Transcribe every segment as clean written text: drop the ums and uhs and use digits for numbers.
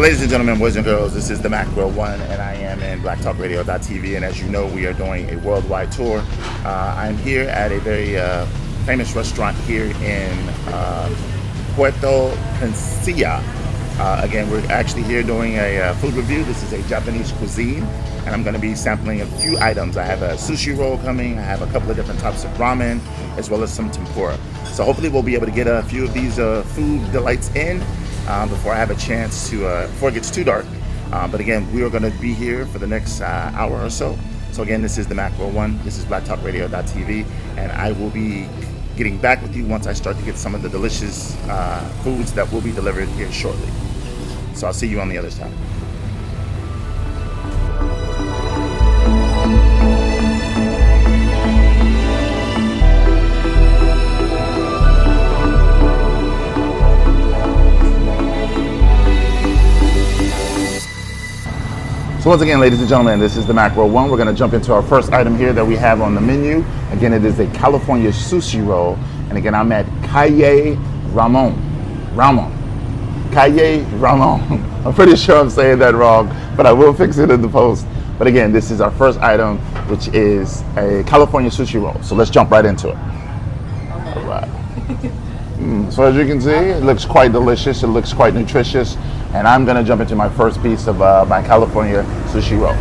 ladies and gentlemen, boys and girls, this is the Macro One, and I am in blacktalkradio.tv. And as you know, we are doing a worldwide tour. I'm here at a very famous restaurant here in Puerto Princesa. Again, we're actually here doing a food review. This is a Japanese cuisine, and I'm going to be sampling a few items. I have a sushi roll coming. I have a couple of different types of ramen, as well as some tempura. So hopefully we'll be able to get a few of these food delights in before I have a chance to, before it gets too dark. But again, we are going to be here for the next hour or so. So again, this is the Macro One. This is blacktalkradio.tv, and I will be getting back with you once I start to get some of the delicious foods that will be delivered here shortly. So I'll see you on the other side. So once again, ladies and gentlemen, this is the Macro One. We're going to jump into our first item here that we have on the menu. Again, it is a California sushi roll. And again, I'm at Calle Ramen. Calle Ramen. I'm pretty sure I'm saying that wrong, but I will fix it in the post. But again, this is our first item, which is a California sushi roll. So let's jump right into it. All right. So as you can see, it looks quite delicious. It looks quite nutritious. And I'm going to jump into my first piece of my California sushi roll.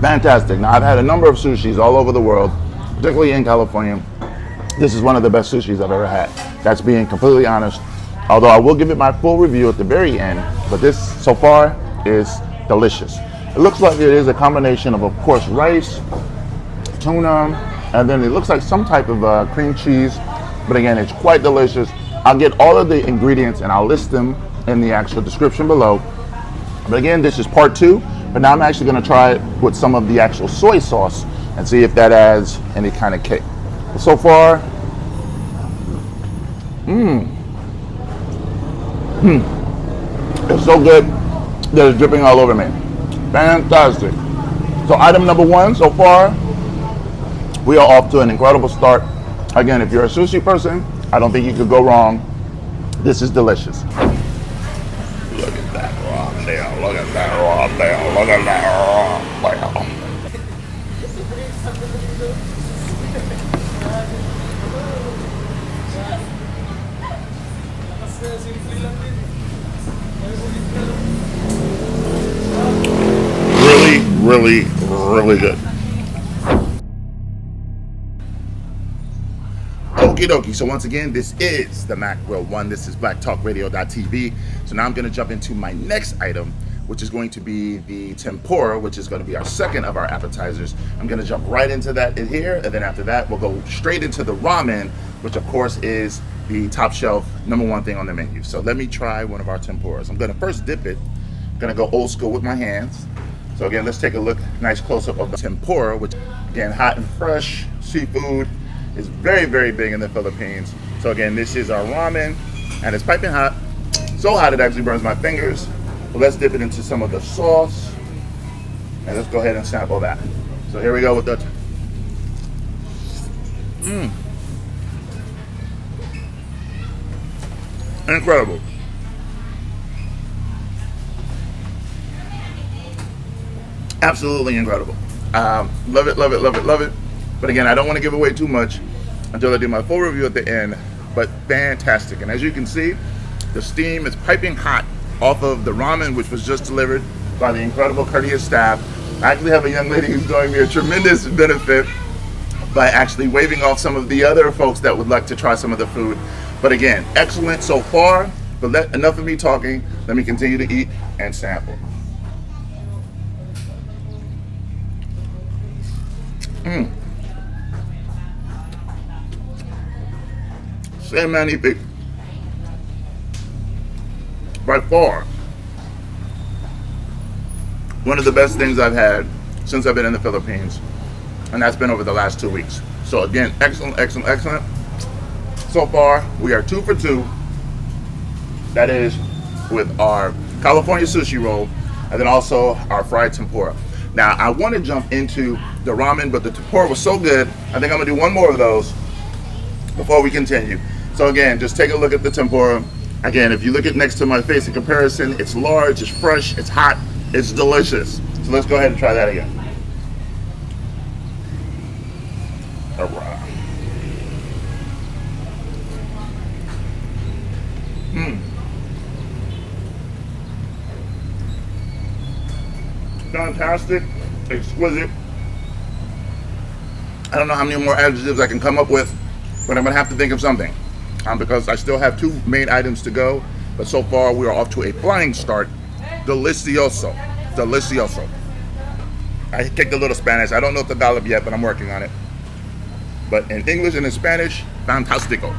Fantastic. Now, I've had a number of sushis all over the world, particularly in California. This is one of the best sushis I've ever had. That's being completely honest. Although I will give it my full review at the very end, but this so far is delicious. It looks like it is a combination of course, rice, tuna, and then it looks like some type of cream cheese. But again, it's quite delicious. I'll get all of the ingredients and I'll list them in the actual description below. But again, this is part two. But now I'm actually going to try it with some of the actual soy sauce and see if that adds any kind of kick. But so far, it's so good that it's dripping all over me. Fantastic. So item number one so far, we are off to an incredible start. Again, if you're a sushi person, I don't think you could go wrong. This is delicious. Look at that raw there, look at that raw there, look at that raw there. Really good. Okie dokie. So once again, this is the Macro One. This is blacktalkradio.tv. So now I'm going to jump into my next item, which is going to be the tempura, which is going to be our second of our appetizers. I'm going to jump right into that in here, and then after that, we'll go straight into the ramen, which of course is the top shelf number one thing on the menu. So let me try one of our tempuras. I'm going to first dip it. I'm going to go old school with my hands. So again, let's take a look, nice close-up of the tempura, which again, hot and fresh seafood is very big in the Philippines. So again, this is our ramen, and it's piping hot. So hot it actually burns my fingers. So let's dip it into some of the sauce, and let's go ahead and sample that. So here we go with the incredible. Absolutely incredible. Love it. But again, I don't want to give away too much until I do my full review at the end, but fantastic. And as you can see, the steam is piping hot off of the ramen, which was just delivered by the incredible courteous staff. I actually have a young lady who's doing me a tremendous benefit by actually waving off some of the other folks that would like to try some of the food. But again, excellent so far, but enough of me talking. Let me continue to eat and sample. Say magnifique. By far, one of the best things I've had since I've been in the Philippines, and that's been over the last 2 weeks. So again, excellent. So far, we are 2 for 2. That is with our California sushi roll, and then also our fried tempura. Now, I want to jump into the ramen, but the tempura was so good, I think I'm going to do one more of those before we continue. So again, just take a look at the tempura. Again, if you look at next to my face in comparison, it's large, it's fresh, it's hot, it's delicious. So let's go ahead and try that again. All right. Fantastic, exquisite. I don't know how many more adjectives I can come up with, but I'm gonna have to think of something because I still have 2 main items to go. But so far, we are off to a flying start. Delicioso, delicioso. I kicked a little Spanish. I don't know Tagalog yet, but I'm working on it. But in English and in Spanish, fantastico.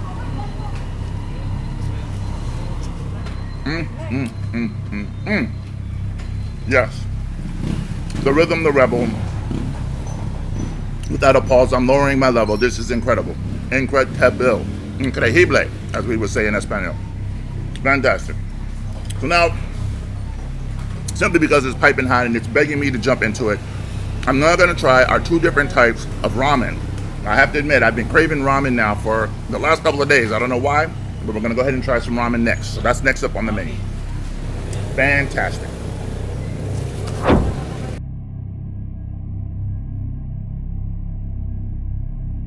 Yes. The rhythm, the rebel. Without a pause, I'm lowering my level. This is incredible. Incredible. Increíble, as we would say in Espanol. Fantastic. So now, simply because it's piping hot and it's begging me to jump into it, I'm now going to try our 2 different types of ramen. I have to admit, I've been craving ramen now for the last couple of days. I don't know why, but we're going to go ahead and try some ramen next. So that's next up on the menu. Fantastic.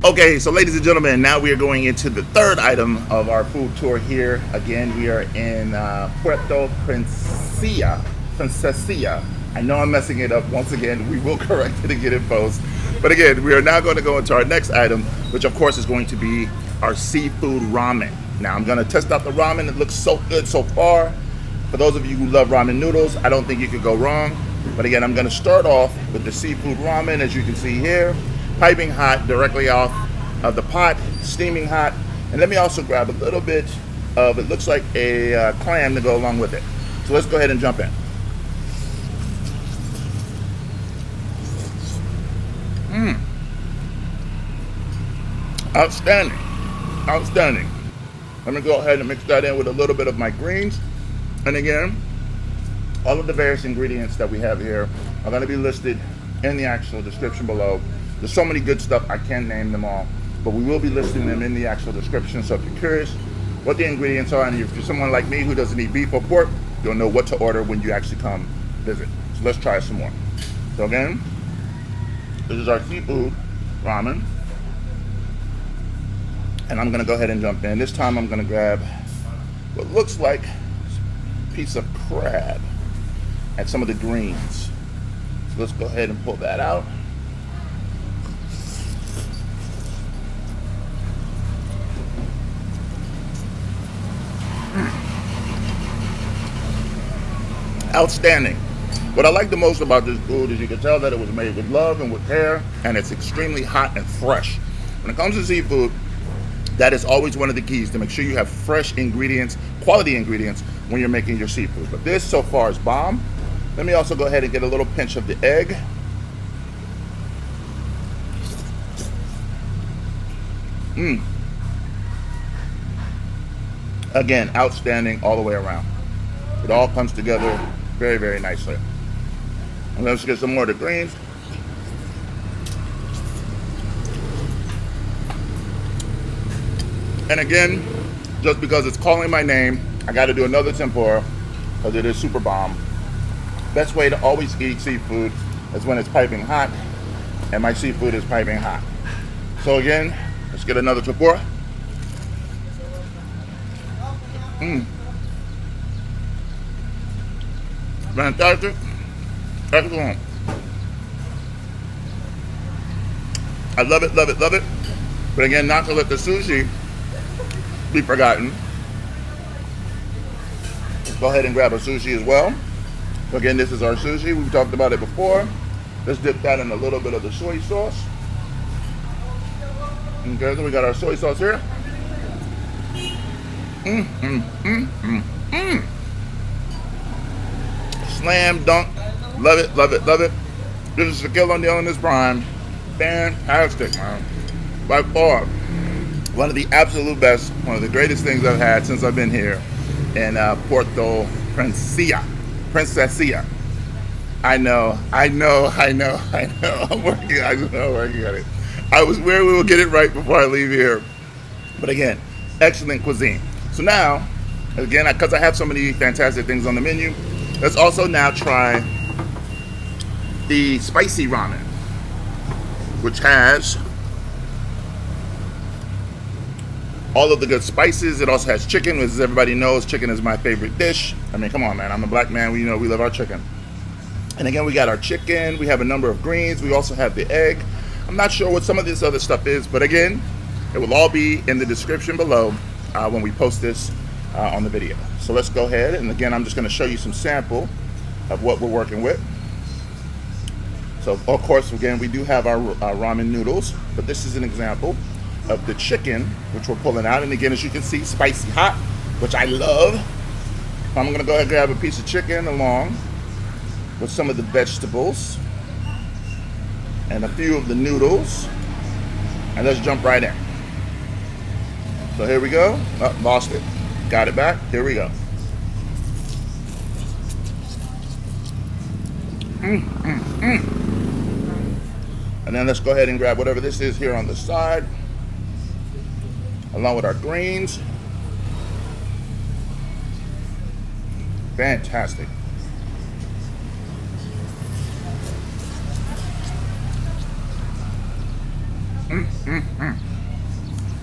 Okay, so ladies and gentlemen, now we are going into the 3rd item of our food tour here. Again, we are in Puerto Princesa. I know I'm messing it up once again. We will correct it and get it post. But again, we are now going to go into our next item, which of course is going to be our seafood ramen. Now I'm going to test out the ramen. It looks so good so far. For those of you who love ramen noodles, I don't think you could go wrong. But again, I'm going to start off with the seafood ramen, as you can see here. Piping hot directly off of the pot, steaming hot. And let me also grab a little bit of, it looks like a clam to go along with it. So let's go ahead and jump in. Outstanding, outstanding. Let me go ahead and mix that in with a little bit of my greens. And again, all of the various ingredients that we have here are going to be listed in the actual description below. There's so many good stuff, I can't name them all, but we will be listing them in the actual description. So if you're curious what the ingredients are, and if you're someone like me who doesn't eat beef or pork, you'll know what to order when you actually come visit. So let's try some more. So again, this is our seafood ramen. And I'm gonna go ahead and jump in. This time I'm gonna grab what looks like a piece of crab and some of the greens. So let's go ahead and pull that out. Outstanding. What I like the most about this food is you can tell that it was made with love and with care, and it's extremely hot and fresh. When it comes to seafood, that is always one of the keys, to make sure you have fresh ingredients, quality ingredients, when you're making your seafood. But this so far is bomb. Let me also go ahead and get a little pinch of the egg. Again, outstanding all the way around. It all comes together very, very nicely. And let's get some more of the greens. And again, just because it's calling my name, I got to do another tempura because it is super bomb. Best way to always eat seafood is when it's piping hot, and my seafood is piping hot. So again, let's get another tempura. Fantastic. Excellent. I love it, love it, love it. But again, not to let the sushi be forgotten. Let's go ahead and grab a sushi as well. So again, this is our sushi. We've talked about it before. Let's dip that in a little bit of the soy sauce. Okay, so we got our soy sauce here. Slam dunk. Love it, love it, love it. This is Shaquille O'Neal in his prime. Fantastic, man. By far, one of the absolute best, one of the greatest things I've had since I've been here in Puerto Princesa. I know, I know, I know, I know. I'm working. I'm working on it. I was where we will get it right before I leave here. But again, excellent cuisine. So now, again, because I have so many fantastic things on the menu, let's also now try the spicy ramen, which has all of the good spices. It also has chicken, as everybody knows. Chicken is my favorite dish. I mean, come on, man. I'm a black man. We love our chicken. And again, we got our chicken. We have a number of greens. We also have the egg. I'm not sure what some of this other stuff is, but again, it will all be in the description below when we post this on the video. So let's go ahead. And again, I'm just going to show you some sample of what we're working with. So, of course, again, we do have our ramen noodles, but this is an example of the chicken, which we're pulling out. And again, as you can see, spicy hot, which I love. I'm going to go ahead and grab a piece of chicken along with some of the vegetables and a few of the noodles, and let's jump right in. So here we go. Oh, lost it. Got it back. Here we go. And then let's go ahead and grab whatever this is here on the side, along with our greens. Fantastic.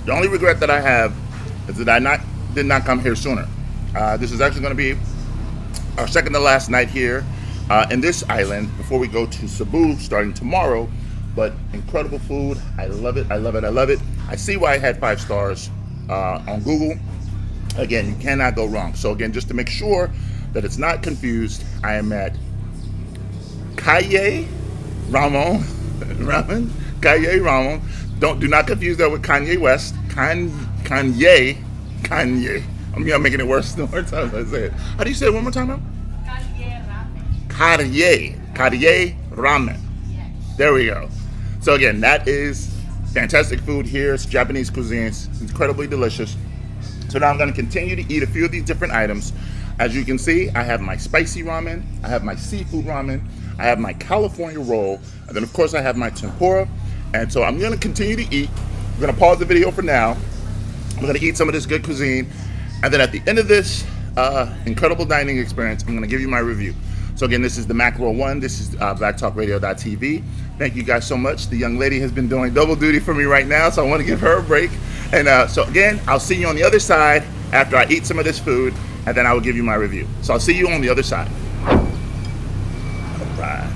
The only regret that I have is that I did not come here sooner. This is actually going to be our second to last night here in this island before we go to Cebu starting tomorrow. But incredible food. I love it. I love it. I love it. I see why I had 5 stars on Google. Again, you cannot go wrong. So again, just to make sure that it's not confused, I am at Calle Ramen. Calle Ramen. Do not confuse that with Kanye West. Kanye. I'm making it worse the more times I say it. How do you say it one more time, man? Calle Ramen. Yes. There we go. So again, that is fantastic food here. It's Japanese cuisine. It's incredibly delicious. So now I'm going to continue to eat a few of these different items. As you can see, I have my spicy ramen. I have my seafood ramen. I have my California roll. And then, of course, I have my tempura. And so I'm going to continue to eat. I'm going to pause the video for now. I'm going to eat some of this good cuisine. And then at the end of this incredible dining experience, I'm going to give you my review. So again, this is the Mackerel 1. This is blacktalkradio.tv. Thank you guys so much. The young lady has been doing double duty for me right now, so I want to give her a break. And so again, I'll see you on the other side after I eat some of this food, and then I will give you my review. So I'll see you on the other side. All right.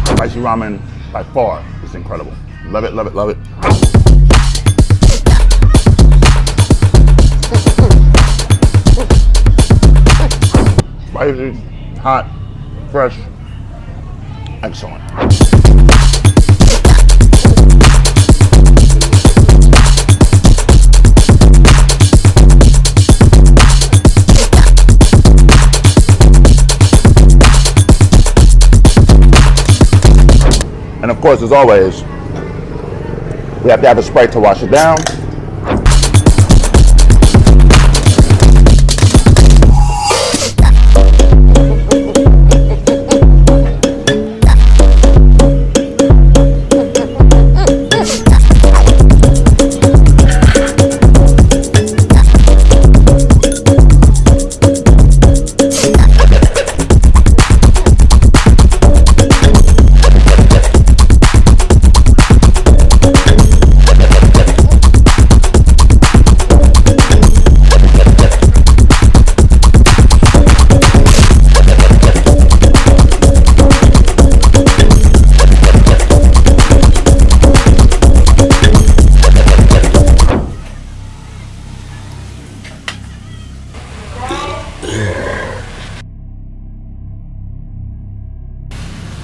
Spicy ramen by far is incredible. Love it, love it, love it. Spicy, hot, fresh, excellent. And of course, as always, we have to have a Sprite to wash it down.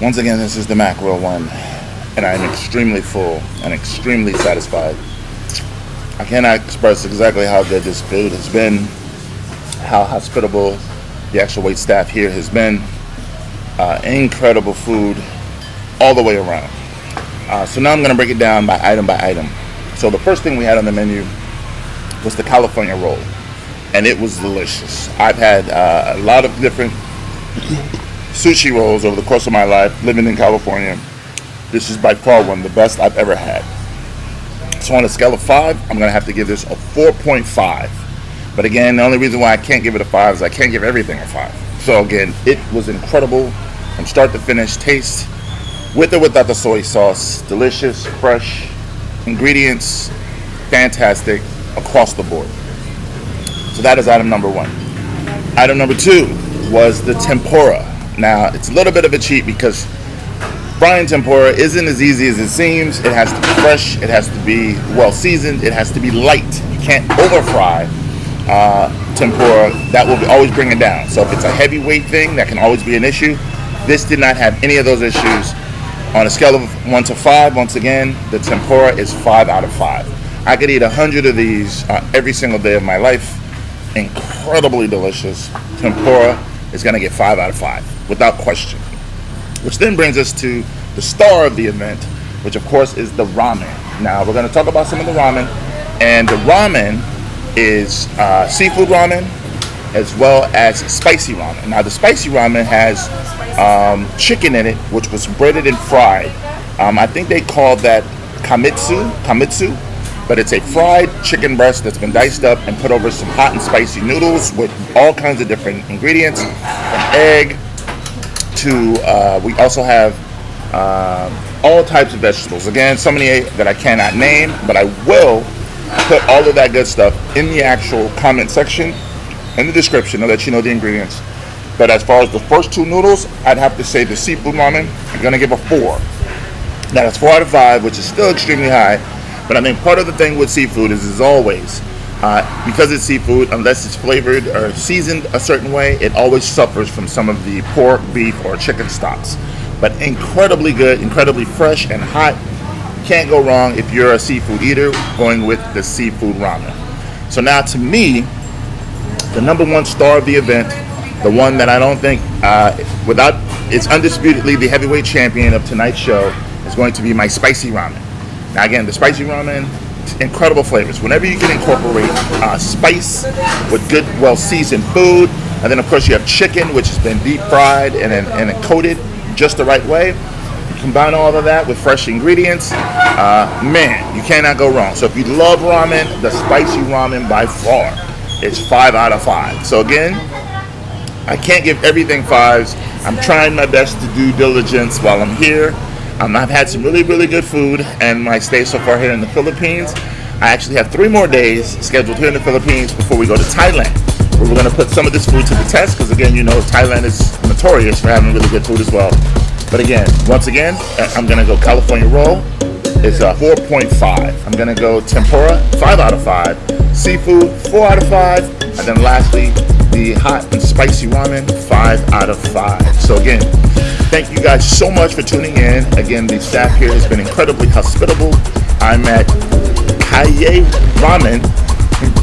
Once again, this is the Mackerel 1, and I am extremely full and extremely satisfied. I cannot express exactly how good this food has been, how hospitable the actual wait staff here has been. Incredible food all the way around. So now I'm going to break it down by item by item. So the first thing we had on the menu was the California roll, and it was delicious. I've had a lot of different sushi rolls over the course of my life living in California. This is by far one of the best I've ever had. So on a scale of 5, I'm going to have to give this a 4.5. But again, the only reason why I can't give it a 5 is I can't give everything a 5. So again, it was incredible from start to finish. Taste, with or without the soy sauce, delicious, fresh, ingredients, fantastic across the board. So that is item number 1. Item number 2 was the tempura. Now, it's a little bit of a cheat because frying tempura isn't as easy as it seems. It has to be fresh, it has to be well seasoned, it has to be light. You can't over fry tempura. That will always bring it down. So if it's a heavyweight thing, that can always be an issue. This did not have any of those issues. On a scale of 1 to 5, once again, the tempura is 5 out of 5. I could eat 100 of these every single day of my life. Incredibly delicious. Tempura is going to get 5 out of 5 without question. Which then brings us to the star of the event, which of course is the ramen. Now we're going to talk about some of the ramen, and the ramen is seafood ramen as well as spicy ramen. Now the spicy ramen has chicken in it, which was breaded and fried. I think they call that kamitsu, but it's a fried chicken breast that's been diced up and put over some hot and spicy noodles with all kinds of different ingredients, from egg to we also have all types of vegetables. Again, so many that I cannot name, but I will put all of that good stuff in the actual comment section, in the description, to let you know the ingredients. But as far as the first 2 noodles, I'd have to say the seafood ramen, I'm going to give a 4. Now that's 4 out of 5, which is still extremely high. But I think part of the thing with seafood is, as always, because it's seafood, unless it's flavored or seasoned a certain way, it always suffers from some of the pork, beef, or chicken stocks. But incredibly good, incredibly fresh and hot. Can't go wrong if you're a seafood eater going with the seafood ramen. So now, to me, the number 1 star of the event, the one that I don't think, it's undisputedly the heavyweight champion of tonight's show, is going to be my spicy ramen. Now again, the spicy ramen, incredible flavors. Whenever you can incorporate spice with good, well-seasoned food, and then of course you have chicken, which has been deep fried and coated just the right way. You combine all of that with fresh ingredients, man, you cannot go wrong. So if you love ramen, the spicy ramen by far is 5 out of 5. So again, I can't give everything 5s. I'm trying my best to do diligence while I'm here. I've had some really, really good food and my stay so far here in the Philippines. I actually have 3 more days scheduled here in the Philippines before we go to Thailand, where we're going to put some of this food to the test, because again, you know, Thailand is notorious for having really good food as well. But again, once again, I'm going to go California roll. It's a 4.5. I'm going to go tempura, 5 out of 5. Seafood, 4 out of 5. And then lastly, the hot and spicy ramen, 5 out of 5. So again, thank you guys so much for tuning in. Again, the staff here has been incredibly hospitable. I'm at Kaye Ramen.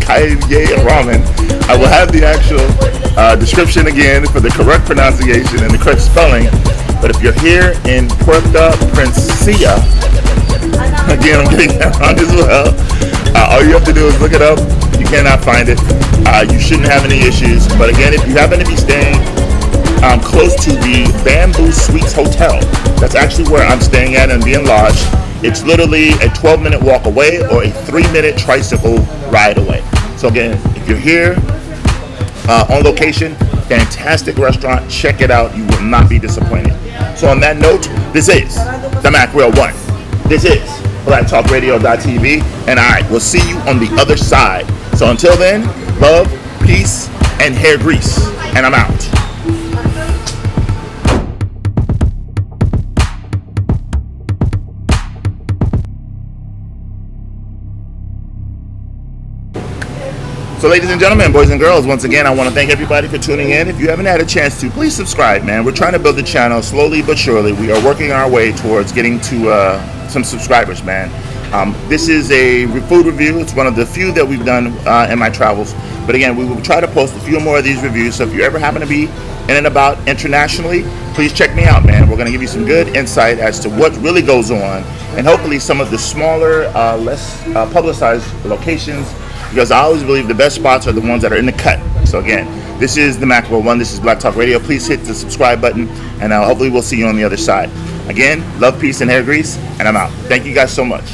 I will have the actual description again for the correct pronunciation and the correct spelling. But if you're here in Puerto Princesa, again, I'm getting that wrong as well. All you have to do is look it up. You cannot find it. You shouldn't have any issues. But again, if you happen to be staying close to the Bamboo Suites Hotel, that's actually where I'm staying at and being lodged. It's literally a 12-minute walk away or a 3-minute tricycle ride away. So again, if you're here on location, fantastic restaurant. Check it out. You will not be disappointed. So on that note, this is the Mackerel 1. This is BlackTalkRadio.tv, and we'll see you on the other side. So until then, love, peace, and hair grease. And I'm out. So ladies and gentlemen, boys and girls, once again, I want to thank everybody for tuning in. If you haven't had a chance to, please subscribe, man. We're trying to build the channel slowly but surely. We are working our way towards getting to some subscribers, man. This is a food review. It's one of the few that we've done in my travels. But again, we will try to post a few more of these reviews. So if you ever happen to be in and about internationally, please check me out, man. We're going to give you some good insight as to what really goes on, and hopefully some of the smaller, less publicized locations because I always believe the best spots are the ones that are in the cut. So again, this is the Macro One. This is Black Talk Radio. Please hit the subscribe button, and hopefully we'll see you on the other side. Again, love, peace, and hair grease, and I'm out. Thank you guys so much.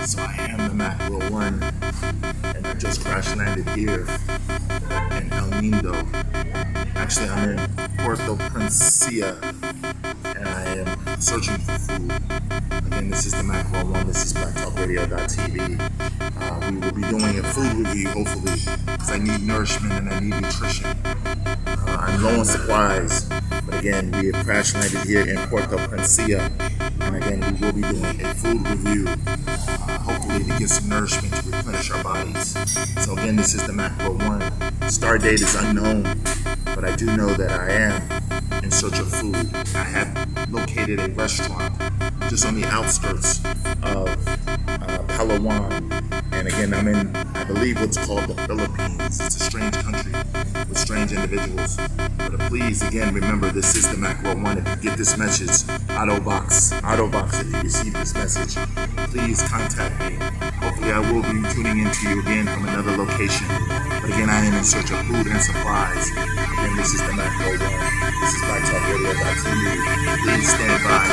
So I am the Macro One, and I just crash landed here in El Nido. Actually, I'm in Puerto Princesa, and I am searching for food. Again, this is the Macro One. This is BlackTalkRadio.tv. We will be doing a food review, hopefully, because I need nourishment and I need nutrition. I'm low on supplies, but again, we have crash landed here in Puerto Princesa, and again, we will be doing a food review, hopefully to get some nourishment to replenish our bodies. So again, this is the Macro One. Star date is unknown, but I do know that I am in search of food. I have located a restaurant just on the outskirts of Palawan, and again, I'm in, I believe, what's called the Philippines. It's a strange country with strange individuals. But please, again, remember, this is the Macro One. If you get this message, Autobox, if you receive this message, please contact me. Hopefully I will be tuning into you again from another location. But again, I am in search of food and supplies. Again, this is the Macro One. This is BlackTalkRadio.tv. Please stand by.